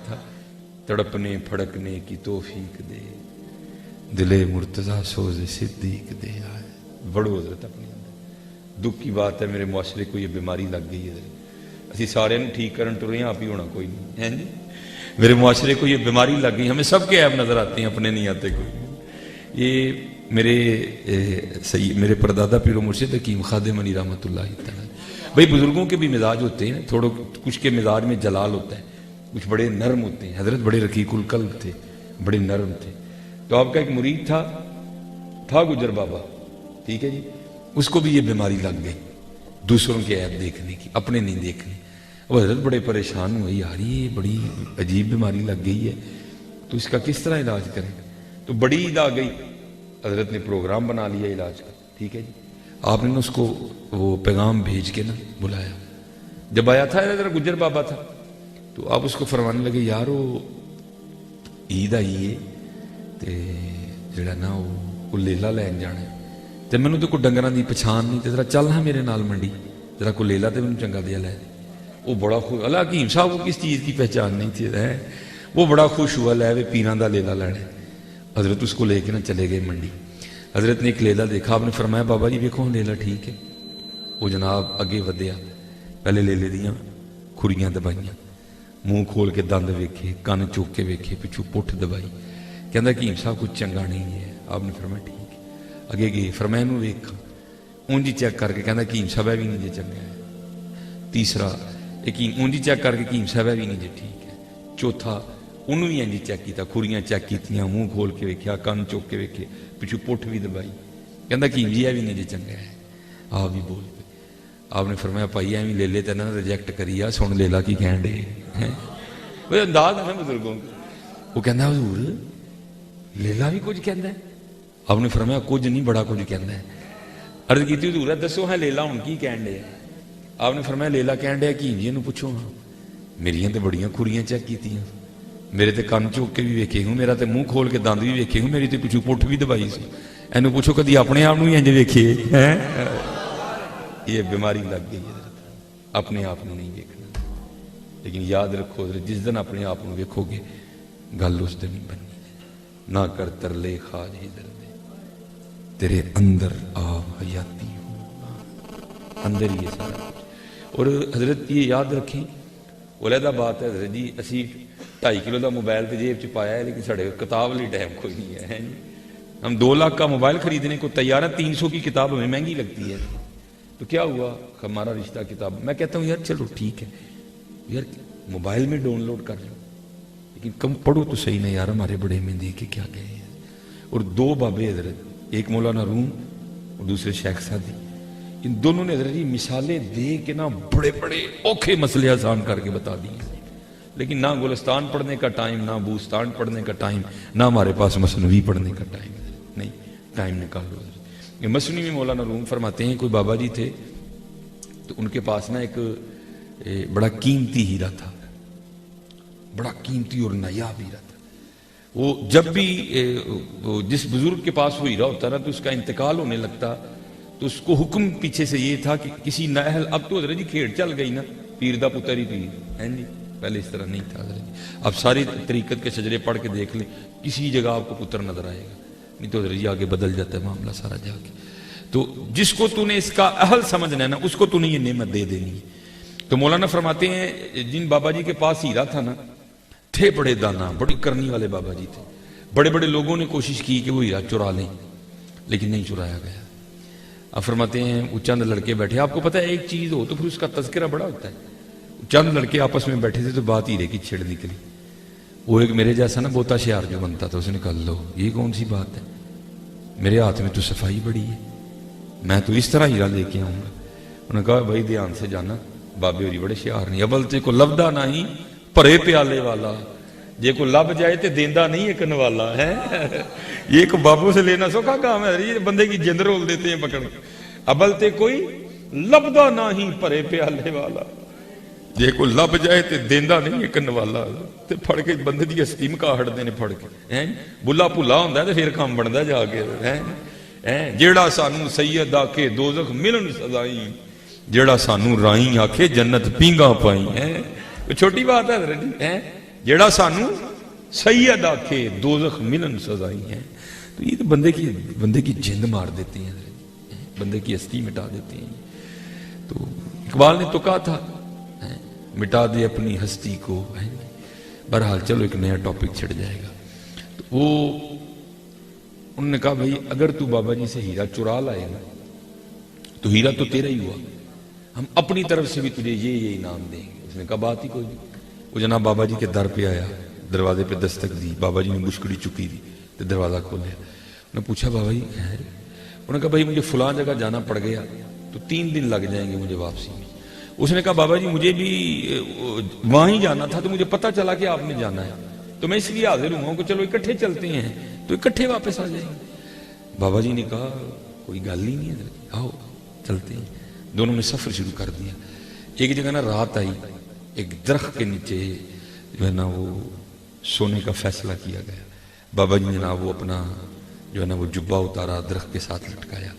تھا تڑپنے پھڑکنے کی توفیق دے، دلے مرتضیٰ سوز صدیق دے آئے. بڑو حضرت اپنے اندر دکھ کی بات ہے، میرے معاشرے کو یہ بیماری لگ گئی ہے، اسی سارے ٹھیک کرن ٹرے آپ ہی ہونا کوئی نہیں ہے جی. میرے معاشرے کو یہ بیماری لگ گئی، ہمیں سب کے عیب نظر آتے ہیں، اپنے نہیں آتے کوئی. یہ میرے پردادا پیر و مرشد حکیم خادم علی رحمۃ اللہ تعالی. بھائی بزرگوں کے بھی مزاج ہوتے ہیں، تھوڑا کچھ کے مزاج میں جلال ہوتا ہے، کچھ بڑے نرم ہوتے ہیں. حضرت بڑے رقیق القلب تھے، بڑے نرم تھے. تو آپ کا ایک مرید تھا گجر بابا، ٹھیک ہے جی. اس کو بھی یہ بیماری لگ گئی، دوسروں کے عیب دیکھنے کی، اپنے نہیں دیکھنے. وہ حضرت بڑے پریشان ہوئے، یار یہ بڑی عجیب بیماری لگ گئی ہے، تو اس کا کس طرح علاج کریں. تو بڑی عید آ گئی، حضرت نے پروگرام بنا لیا علاج کا، ٹھیک ہے جی. آپ نے اس کو وہ پیغام بھیج کے نا بلایا. جب آیا تھا حضرت گجر بابا تھا، تو آپ اس کو فرمانے لگے، یار وہ عید آئی ہے تے جڑا نا وہ لیلا لین جانا ہے، تے مینوں تو کوئی ڈنگراں دی پچھان نہیں، تے ذرا چل ہاں میرے نال منڈی، ذرا کوئی لیلا تے مینوں چنگا دیا لے دے. وہ بڑا خوش، اللہ حکیم صاحب کو کس چیز کی پہچان نہیں تھی، وہ بڑا خوش ہوا، لے وے پیراں دا لیلا لینا. حضرت اس کو لے کے نا چلے گئے منڈی. حضرت نے ایک لیلا دیکھا، آپ نے فرمایا بابا جی ویکھو لیلا ٹھیک ہے. وہ جناب اگے ودیا، پہلے لیلے دیاں کھریاں دبائیاں، منہ کھول کے دند ویکھے، کن چوک کے ویکھے، پچھو پٹھ دبائی. کہندا حکیم صاحب کچھ چنگا نہیں ہے. آپ نے فرمایا ٹھیک ہے. اگے گئے، فرمایا انہوں ویکھا، اونجی چیک کر کے کہندا حکیم صاحب بھی نہیں جے چنگا ہے. تیسرا اونجی چیک کر کے حکیم صاحب بھی نہیں جے ٹھیک ہے. چوتھا انہوں بھی انجی چیک کیتا، کھریاں چیک کیتیاں، منہ کھول کے ویکھیا، کن چوک کے ویکھے، پچھو پٹھ بھی دبائی. کہندا حکیم جی بھی نہیں جے چنگا ہے. آپ بھی بول پے. آپ نے فرمایا بھائی ایویں لے لے تے نا ریجیکٹ کری آ، سن لیلا کی کہن دے. وہ انداز ہے نا بزرگوں کا. وہ کہندا حضور لیلا بھی کچھ کہندا ہے. آپ نے فرمایا کچھ نہیں، بڑا کچھ کہندا ہے. عرض کیتی حضور دسو ہاں لیلا ہن کی کہن دے. آپ نے فرمایا لیلا کہن دے حکیم جی نوں پوچھو ہاں، میریاں تے بڑیاں کھریاں چیک کیتیاں، میرے تے کن چوک کے بھی ویکھے ہوں، میرا تے منہ کھول کے دند بھی ویکھے ہوں، میری تے پچھو پٹھ بھی دبائی سی. اینو پوچھو کدی اپنے آپ نوں ہی انج ویکھے. یہ بیماری لگ گئی ہے، اپنے آپ نوں نہیں ویکھنا. لیکن یاد رکھو جس دن اپنے آپ نوں ویکھو گے گل اس دن ہی بننی. نہ کر ترلے خواج ہی درد تیرے اندر آ حیاتی ہوں، اندر ہی ہے سارا. اور حضرت یہ یاد رکھیں، علیحدہ بات ہے حضرت جی، اسی 2.5 کلو دا موبائل تے جیب چ پایا ہے، لیکن ساڑے کتاب لی ٹائم کوئی نہیں ہے. ہم 2 لاکھ کا موبائل خریدنے کو تیار ہے، 300 کی کتاب ہمیں مہنگی لگتی ہے. تو کیا ہوا ہمارا رشتہ کتاب. میں کہتا ہوں یار چلو ٹھیک ہے یار، موبائل میں ڈاؤن لوڈ کر لو، لیکن کم پڑھو تو صحیح نہیں یار. ہمارے بڑے میں دے کے کیا گئے ہیں. اور 2 بابے حضرت، ایک مولانا روم اور دوسرے شیخ سادی، ان دونوں نے حضرت جی مثالیں دے کے نا بڑے بڑے اوکھے مسئلے آسان کر کے بتا دیے. لیکن نہ گلستان پڑھنے کا ٹائم، نہ بوستان پڑھنے کا ٹائم، نہ ہمارے پاس مثنوی پڑھنے کا ٹائم. نہیں، ٹائم نکالو. یہ مثنوی میں مولانا روم فرماتے ہیں کوئی بابا جی تھے، تو ان کے پاس نا ایک بڑا قیمتی ہیرا تھا، بڑا قیمتی اور نایاب ہیرا تھا. وہ جب بھی جس بزرگ کے پاس وہ ہیرا ہوتا نا تو اس کا انتقال ہونے لگتا، تو اس کو حکم پیچھے سے یہ تھا کہ کسی نااہل، اب تو حضرت جی کھیڑ چل گئی نا، پیر دا پتر ہی پیر ہے جی، پہلے اس طرح نہیں تھا حضرت جی. اب ساری طریقت کے شجرے پڑھ کے دیکھ لیں، کسی جگہ آپ کو پتر نظر آئے گا نہیں، تو حضرت جی آگے بدل جاتا ہے معاملہ سارا جا کے. تو جس کو تو نے اس کا اہل سمجھنا ہے نا، اس کو تو نے یہ نعمت دے دینی ہے. تو مولانا فرماتے ہیں جن بابا جی کے پاس ہیرا تھا نا، تھے بڑے دانا، بڑی کرنی والے بابا جی تھے. بڑے بڑے لوگوں نے کوشش کی کہ وہ ہیرا چرا لیں، لیکن نہیں چرایا گیا. اب فرماتے ہیں وہ چند لڑکے بیٹھے، آپ کو پتہ ہے ایک چیز ہو تو پھر اس کا تذکرہ بڑا ہوتا ہے. چند لڑکے آپس میں بیٹھے تھے تو بات ہیرے کی چھڑ نکلی. وہ ایک میرے جیسا نا بوتا شیار جو بنتا تھا، اس نے کہا لو یہ کون سی بات ہے، میرے ہاتھ میں تو صفائی بڑی ہے، میں تو اس طرح ہیرا لے کے آؤں گا. انہوں نے کہا بھائی دھیان سے جانا، بابے ہوری بڑے شیار نہیں. ابل تے کو لبدا نہیں پرے پیالے والا، جے کو لب جائے تے دیندا نہیں ایکن والا ہے. یہ کو بابوں سے لینا سوکھا کام ہے، یہ بندے کی جند رول دیتے ہیں پکڑ کے. ابل تے کوئی لبدا نہیں پرے پیالے والا، جے کو لب جائے تے دیندا نہیں ایکن والا. تے پھڑ کے بندے دی ہستی مکا ہٹدے نے پھڑ کے. بلا بھلا ہوندا تے پھر کام بندا جا کے. جیڑا سانو سید آکھے دوزخ ملن سزائی، جیڑا سانو رائیں آکھے جنت پینگا پائی. چھوٹی بات ہے حضرت جی. جیڑا سانو سید آکھے دوزخ ملن سزائی ہیں. تو یہ تو بندے کی جند مار دیتے ہیں, بندے کی ہستی مٹا دیتے ہیں. تو اقبال نے تو کہا تھا مٹا دے اپنی ہستی کو. بہرحال چلو ایک نیا ٹاپک چھڑ جائے گا. تو وہ انہوں نے کہا بھائی اگر تو بابا جی سے ہیرا چرا لائے گا تو ہیرا تو تیرا ہی ہوا, ہم اپنی طرف سے بھی تجھے یہ انعام دیں گے. اس نے کہا بات ہی کوئی نہیں. وہ جناب بابا جی کے در پہ آیا, دروازے پہ دستک دی, بابا جی نے مشکڑی چکی دی تو دروازہ کھولیا. انہوں نے پوچھا بابا جی خیر؟ انہوں نے کہا بھائی مجھے فلاں جگہ جانا پڑ گیا تو 3 دن لگ جائیں گے مجھے واپسی میں. اس نے کہا بابا جی مجھے بھی وہاں ہی جانا تھا تو مجھے پتا چلا کہ آپ نے جانا ہے تو میں اس لیے حاضر ہوں کہ چلو اکٹھے چلتے ہیں تو اکٹھے واپس آ جائیں گے. بابا جی نے کہا کوئی گل ہی نہیں ہے, آؤ چلتے ہیں. دونوں نے سفر شروع کر دیا. ایک جگہ نا رات آئی, ایک درخت کے نیچے جو ہے نا وہ سونے کا فیصلہ کیا گیا. بابا جی نے نا وہ اپنا جو ہے نا وہ جبہ اتارا, درخت کے ساتھ لٹکایا,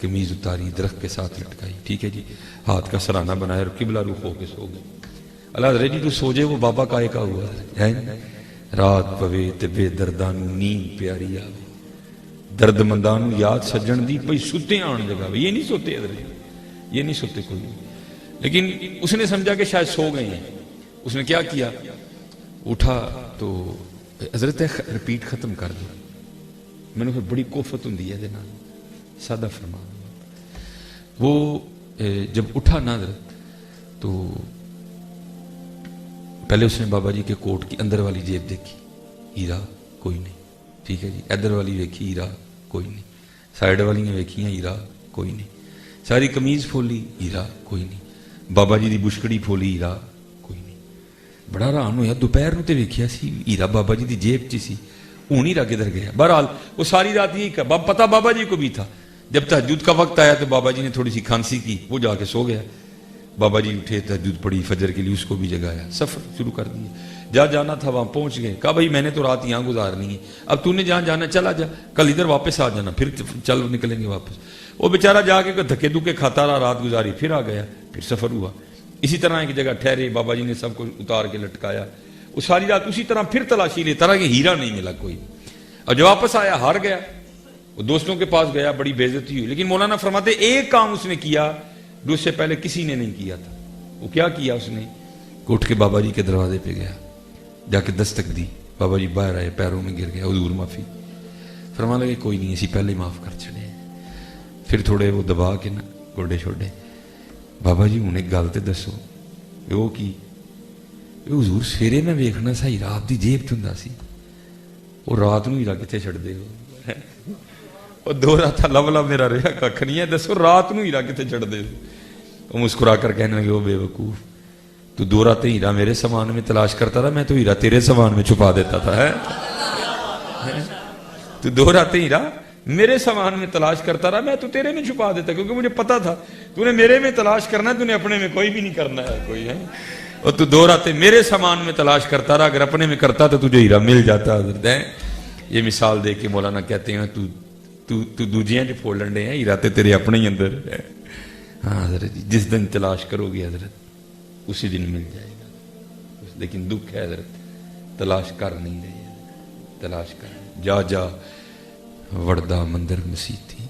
قمیض اتاری درخت کے ساتھ لٹکائی, ٹھیک ہے جی, ہاتھ کا سرانہ بنایا اور قبلہ رخ ہو کے سو گئے. اللہ حضرت جی تو سو جائے وہ بابا کا ایک ہوا ہے. رات پوے تے بے دردانو نیند پیاری آوے, درد مندانو یاد سجن دی پئی ستے آن جگہ. یہ نہیں سوتے حضرت, یہ نہیں سوتے کوئی. لیکن اس نے سمجھا کہ شاید سو گئے ہیں. اس نے کیا کیا, اٹھا تو حضرت رپیٹ ختم کر دو. میں نے بڑی کوفت ہوں دی ہے دینا سادہ فرمان. وہ جب اٹھا نا حضرت تو پہلے اس نے بابا جی کے کوٹ کی اندر والی جیب دیکھی, ہیرا کوئی نہیں, ٹھیک ہے جی. ادھر والی ویکھی, ہیرا کوئی نہیں. سائڈ والی نے ویکھی, ہیرا کوئی نہیں. ساری قمیض پھولی, ہیرا کوئی نہیں. بابا جی دی بشکڑی پھولی, ہیرا کوئی نہیں. بڑا حیران ہویا, دوپہر نو تے ویکھیا سی ہیرا بابا جی دی جیب چ سی, ہوں ہیرا کدھر گیا. بہرحال وہ ساری رات یہی کہا, پتہ بابا جی کو بھی تھا. جب تہجد کا وقت آیا تو بابا جی نے تھوڑی سی کھانسی کی, وہ جا کے سو گیا. بابا جی اٹھے, تہجد پڑھی, فجر کے لیے اس کو بھی جگایا, سفر شروع کر دیا. جہاں جانا تھا وہاں پہنچ گئے. کہا بھائی میں نے تو رات یہاں گزارنی ہے, اب تو نے جہاں جانا چلا جا, کل ادھر واپس آ جانا, پھر چل نکلیں گے واپس. وہ بیچارہ جا کے دھکے دھکے کھاتا رہا, رات گزاری, پھر آ گیا, پھر سفر ہوا. اسی طرح ایک جگہ ٹھہرے, بابا جی نے سب کو اتار کے لٹکایا. وہ ساری رات اسی طرح پھر تلاشی لیتا رہا کہ ہیرا نہیں ملا کوئی. اور جب واپس آیا ہار گیا, وہ دوستوں کے پاس گیا, بڑی بے عزتی ہوئی. لیکن مولانا فرماتے ایک کام اس نے کیا جو اس سے پہلے کسی نے نہیں کیا تھا. وہ کیا کیا اس نے, اٹھ کے بابا جی کے دروازے پہ گیا, جا کے دستک دی. بابا جی باہر آئے, پیروں میں گر گیا, حضور معافی. فرمانے لگے کوئی نہیں, اسی پہلے معاف کر چھڑے. پھر تھوڑے وہ دبا کے نا گوڈے چھوڑے. بابا جی ہوں ایک گل تے دسو, وہ کی حضور سویرے میں ویکھنا سا ہیرا آپ دی جیب چ ہوندا سی, وہ رات نو ہیرا کتے چھڑ دے ہو. وہ دو رات لب لب میرا رہا کھ نہیں ہے, دسو رات نو ہیرا کتے چھڑ دے. وہ مسکرا کر کہنے لگے وہ بے وقوف, تو 2 راتیں ہیرا میرے سامان میں تلاش کرتا رہا, میں تو ہیرا تیرے سامان میں چھپا دیتا تھا. ہے تو 2 راتیں ہیرا میرے سامان میں تلاش کرتا رہا, میں تو تیرے میں چھپا دیتا, کیونکہ مجھے پتا تھا تو نے میرے میں تلاش کرنا ہے, تو نے اپنے میں کوئی بھی نہیں کرنا ہے کوئی. ہے اور تو 2 راتیں میرے سامان میں تلاش کرتا رہا, اگر اپنے میں کرتا تو تجھے ہیرا مل جاتا. حضرت یہ مثال دے کے مولانا کہتے ہیں تو دوجیاں جو پھول ڈنڈے ہیں, ہیرا تے تیرے اپنے ہی اندر ہے. ہاں حضرت جس دن تلاش کرو گے حضرت اسی دن مل جائے گا. لیکن دکھ ہے حضرت تلاش کر نہیں رہی, تلاش کر جا جا وڑدا مندر مسیتی,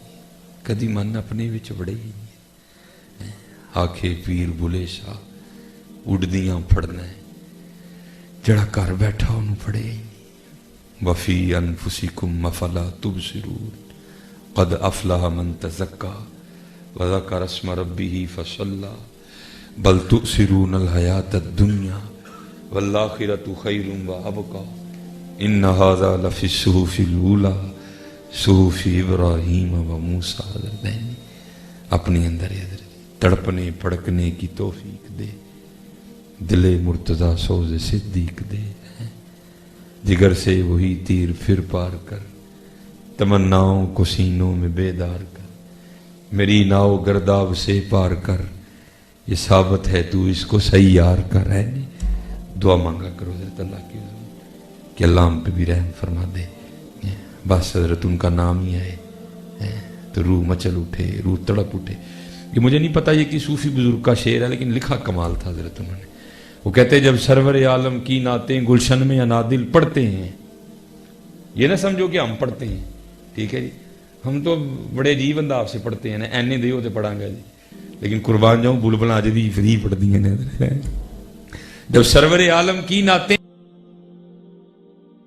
کدی من اپنے وچ وڑے ہی نہیں. آکھے پیر بلے شاہ اڑدیاں پھڑنا ہے, جڑا گھر بیٹھا انہوں پھڑے ہی نہیں. وفی انفسکم افلا تبصرون قد افلح من تزکا وذکر اسم ربہ فصلی بل تؤثرون الحیاۃ الدنیا والآخرۃ خیر وابقی ان ھذا لفی الصحف الاولی صحف ابراہیم وموسیٰ. اپنے اندر تڑپنے پھڑکنے کی توفیق دے, دل مرتضیٰ سوز صدیق دے. جگر سے وہی تیر پھر پار کر, تمناؤں کو سینوں میں بیدار کر. میری ناؤ گرداب سے پار کر, یہ ثابت ہے تو اس کو سیار کر. ہے دعا مانگا کرو حضرت اللہ کی کہ اللہ ہم پہ بھی رحم فرما دے. بس حضرت ان کا نام ہی آئے تو روح مچل اٹھے, روح تڑپ اٹھے. یہ مجھے نہیں پتا یہ کہ صوفی بزرگ کا شعر ہے, لیکن لکھا کمال تھا حضرت انہوں نے. وہ کہتے ہیں جب سرور عالم کی نعتیں گلشن میں انادل پڑھتے ہیں، یہ نہ سمجھو کہ ہم پڑھتے ہیں، ٹھیک ہے جی، ہم تو بڑے عجیب انداز سے پڑھتے ہیں نا، اینے دے ہوتے پڑھا گا جی، لیکن قربان جاؤں بلبل آج بھی فری پڑھ دی ہیں۔ جب سرور عالم کی نعتیں